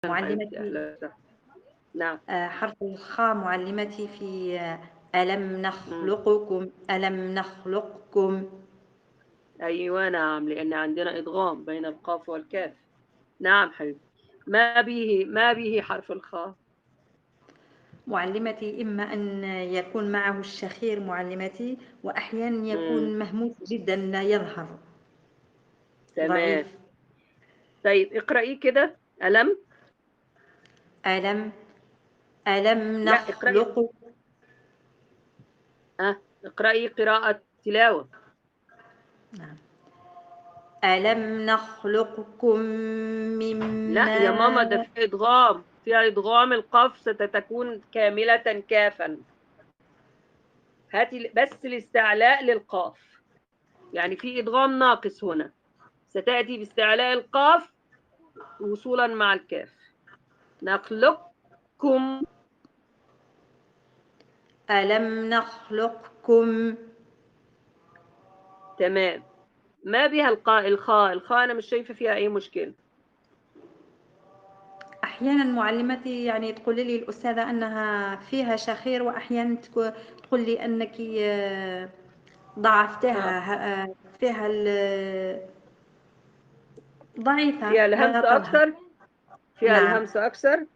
معلمتي. نعم. حرف الخاء معلمتي في ألم نخلقكم، ألم نخلقكم. أيوة نعم، لأن عندنا إدغام بين القاف والكاف. نعم حبيبي. ما به حرف الخاء؟ معلمتي إما أن يكون معه الشخير معلمتي، وأحيانا يكون مهموس جدا لا يظهر، تمام. ضعيف. طيب اقرأي كده. ألم. ألم ألم لا اقرأي. نخلقكم. اقرأي قراءة تلاوة. نعم. ألم نخلقكم من لا يا ماما، ده ماء. في إدغام، فيها إدغام، القاف ستكون كاملة كافا. هاتي بس الاستعلاء للقاف، يعني في إدغام ناقص هنا، ستأتي باستعلاء القاف وصولا مع الكاف. نخلقكم. ألم نخلقكم. تمام. ما بها الخاء أنا مش شايفة فيها أي مشكلة. أحيانا معلمتي يعني تقول لي الأستاذة أنها فيها شخير، وأحيانا تقول لي أنك ضعفتها، فيها فيها ضعيفة لا الهمس تظهر. أكثر. فيها نعم. الهمس أكثر.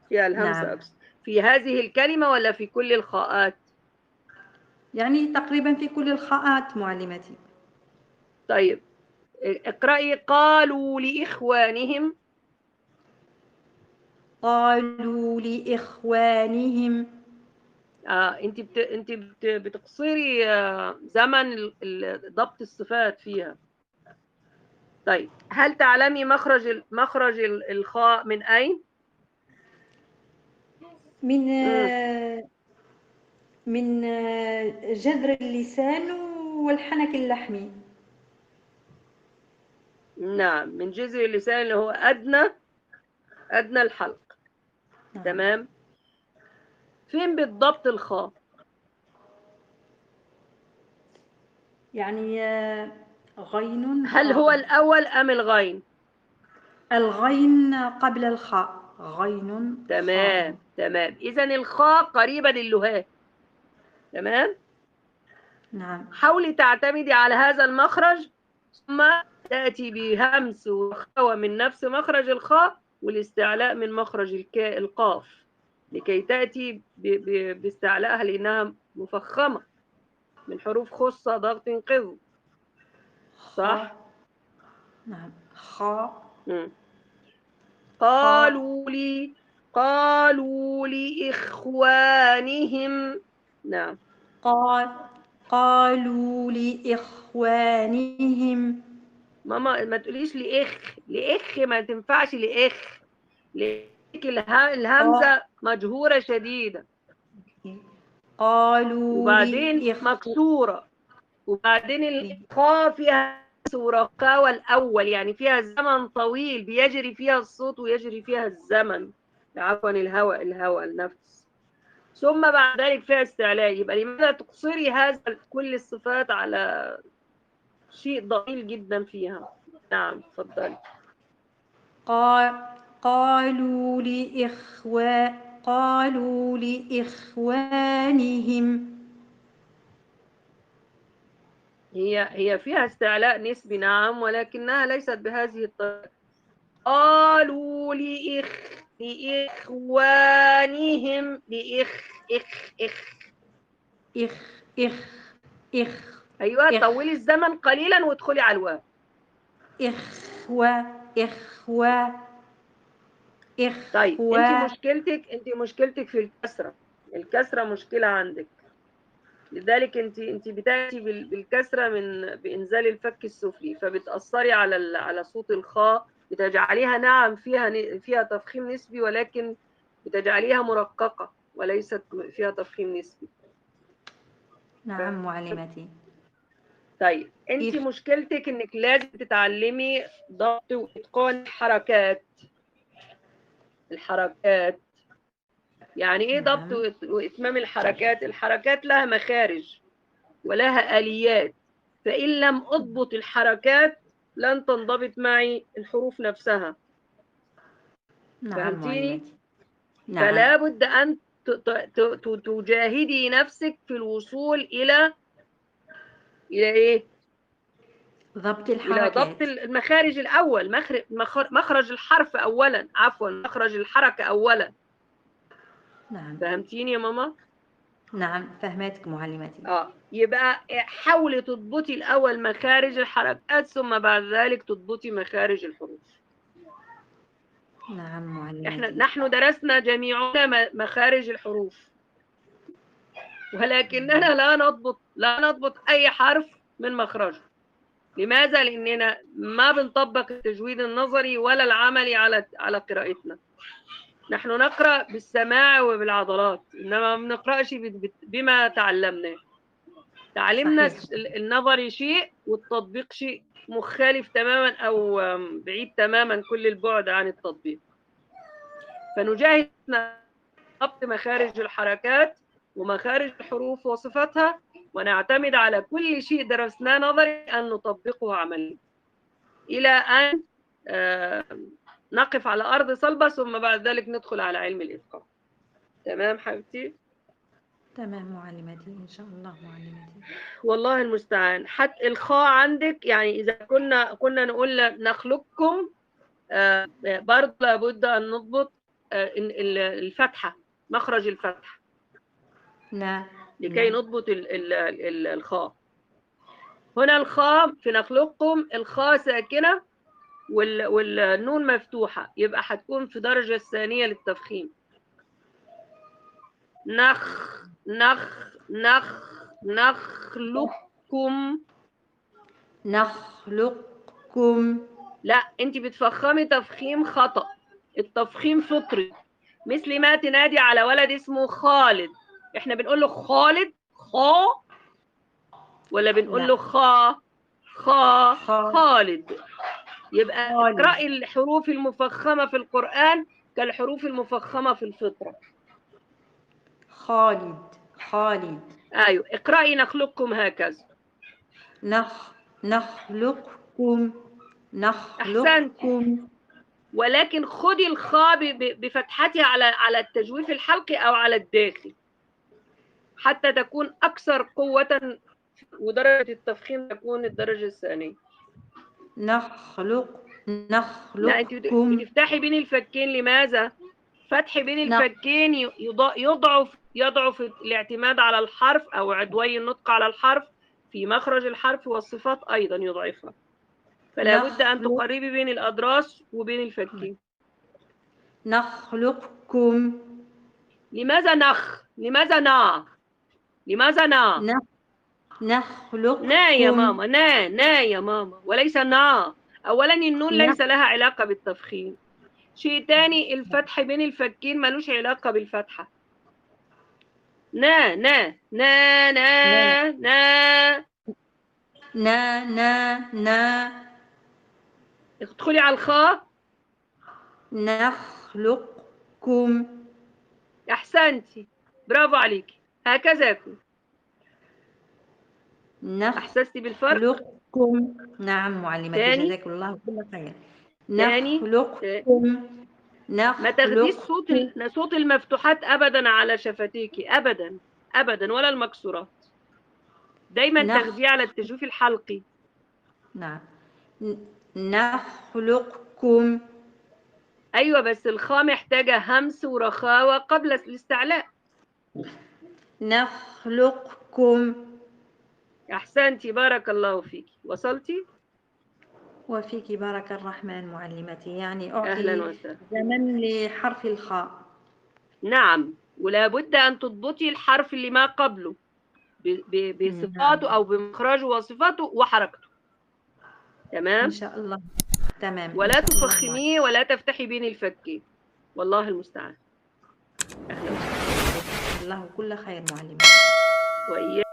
فيها الهمس نعم، أكثر في هذه الكلمة ولا في كل الخاءات؟ يعني تقريبا في كل الخاءات معلمتي. طيب اقرأي قالوا لإخوانهم. قالوا لإخوانهم. انت بتقصري زمن ضبط الصفات فيها. طيب هل تعلمي مخرج الخاء من أين؟ من مم. من جذر اللسان والحنك اللحمي. نعم، من جذر اللسان اللي هو أدنى الحلق. نعم. تمام. فين بالضبط الخاء؟ يعني غين هل هو خاء. الأول أم الغين؟ الغين قبل الخاء، غين خاء. تمام. إذا الخاء قريبة للهاء. تمام. نعم. حاولي تعتمدي على هذا المخرج، ثم تأتي بهمس وخاء من نفس مخرج الخاء، والاستعلاء من مخرج القاف، لكي تأتي باستعلائها، لأنها مفخمة من حروف خصة ضغط قذ. صح؟ خاء. نعم. خاء. مم. خاء. قالوا لإخوانهم. نعم. قال قالوا لإخوانهم. ماما ما تقوليش لإخ ما تنفعش لإخ. قا- الهمزة مجهورة شديدة، قالوا وبعدين مكسورة، وبعدين الخاء فيها كسورة، خاء الأول يعني فيها زمن طويل بيجري فيها الصوت ويجري فيها الزمن، عفوا الهواء النفس، ثم بعد ذلك فيها استعلاء. يبقى لماذا تقصري هذا كل الصفات على شيء ضئيل جدا فيها؟ نعم تفضلي. قالوا قالوا لإخوانهم. هي فيها استعلاء نسبي نعم، ولكنها ليست بهذه الطريقة. قالوا لإخوانهم إخ إخ. إخ إخ إخ أيوة، إخ طولي الزمن قليلا وادخلي على الواو. إخوة إخوة طيب انت إخوة. مشكلتك في الكسرة. الكسرة مشكلة عندك، لذلك انت بتاتي بالكسرة بإنزال الفك السفلي، فبتأثري على صوت الخاء، بتجعليها نعم فيها تفخيم نسبي، ولكن بتجعليها مرققة وليست فيها تفخيم نسبي. نعم معلمتي. طيب انت إخ مشكلتك انك لازم تتعلمي ضبط واتقان الحركات. يعني ايه ضبط نعم. واتمام الحركات؟ الحركات لها مخارج ولها آليات، فإن لم أضبط الحركات لن تنضبط معي الحروف نفسها. نعم فهمتيني؟ معلمتي. فلا نعم. بد أن تجاهدي نفسك في الوصول إلى إيه؟ ضبط إلى ضبط الحركات. المخارج الأول، مخرج الحرف أولا، عفوا مخرج الحركة أولا. نعم. فهمتيني يا ماما؟ نعم فهمتك معلمتي. يبقى حاولي تضبطي الأول مخارج الحركات، ثم بعد ذلك تضبطي مخارج الحروف. نعم معلمتي. نحن درسنا جميعنا مخارج الحروف، ولكننا لا نضبط أي حرف من مخرجه. لماذا؟ لأننا ما بنطبق التجويد النظري ولا العملي على قراءتنا. نحن نقرأ بالسماع وبالعضلات، إنما ما بنقرأش بما تعلمناه. تعلمنا صحيح. النظري شيء والتطبيق شيء مخالف تماما، أو بعيد تماما كل البعد عن التطبيق. فنجاهد ضبط مخارج الحركات ومخارج الحروف وصفاتها، ونعتمد على كل شيء درسناه نظري أن نطبقه عمليا إلى أن نقف على أرض صلبة، ثم بعد ذلك ندخل على علم الإتقان. تمام حبيبتي؟ تمام معلمتي إن شاء الله معلمتي. والله المستعان. حتى الخاء عندك، يعني إذا كنا نقول نخلقكم، برضه لابد أن نضبط الفتحة، مخرج الفتحة، نعم. لكي نضبط الخاء. هنا الخاء في نخلقكم الخاء ساكنة والنون مفتوحة، يبقى هتكون في درجة الثانية للتفخيم. نخلقكم. نخلقكم. لا، انت بتفخمي تفخيم خطأ. التفخيم فطري، مثل ما تنادي على ولد اسمه خالد. احنا بنقول له خالد خا، ولا بنقول له خالد. يبقى اقرأي الحروف المفخمة في القرآن كالحروف المفخمة في الفطرة. خالد. ايوه، اقرأي نخلقكم هكذا. نخلقكم. احسنت. ولكن خدي الخاء بفتحتها على التجويف الحلقي او على الداخل، حتى تكون اكثر قوة، ودرجة التفخيم تكون الدرجة الثانية. لا، انت بتفتحي بين الفكين. لماذا؟ فتح بين الفكين يضعف الاعتماد على الحرف او عدوي النطق على الحرف في مخرج الحرف، والصفات ايضا يضعفها. فلا بد ان تقربي بين الاضراس وبين الفكين. نخلقكم. لماذا لماذا نخلقكم. نا يا ماما، نا يا ماما، وليس نا. اولا النون ليس لها علاقة بالتفخيم. شيء تاني، الفتح بين الفكين ملوش علاقة بالفتحة. نا نا نا نا نا نا نا نا. ادخلي على الخاء. نخلقكم. احسنتي، برافو عليكي، هكذا يكون. احسستي بالفرق؟ نخلقكم. نعم معلمتي، جزاك الله كل خير. نخلقكم. ما تاخديش صوت المفتوحات ابدا على شفتيكي، ابدا ابدا، ولا المكسورات. دايما تاخديه على التجويف الحلقي. نعم. نخلقكم. ايوه، بس الخاء محتاجه همس ورخاوه قبل الاستعلاء. نخلقكم. احسنتي، بارك الله فيكي، وصلتي. وفيك بارك الرحمن معلمتي. يعني اهلا أعطي وسهلا. زمن لحرف الخاء. نعم، ولا بد ان تضبطي الحرف اللي ما قبله بصفاته او بمخرجه وصفاته وحركته. تمام ان شاء الله. تمام. ولا تفخميه ولا تفتحي بين الفكين. والله المستعان. اهلا وسهلا. الله كل خير معلمة. وإياك.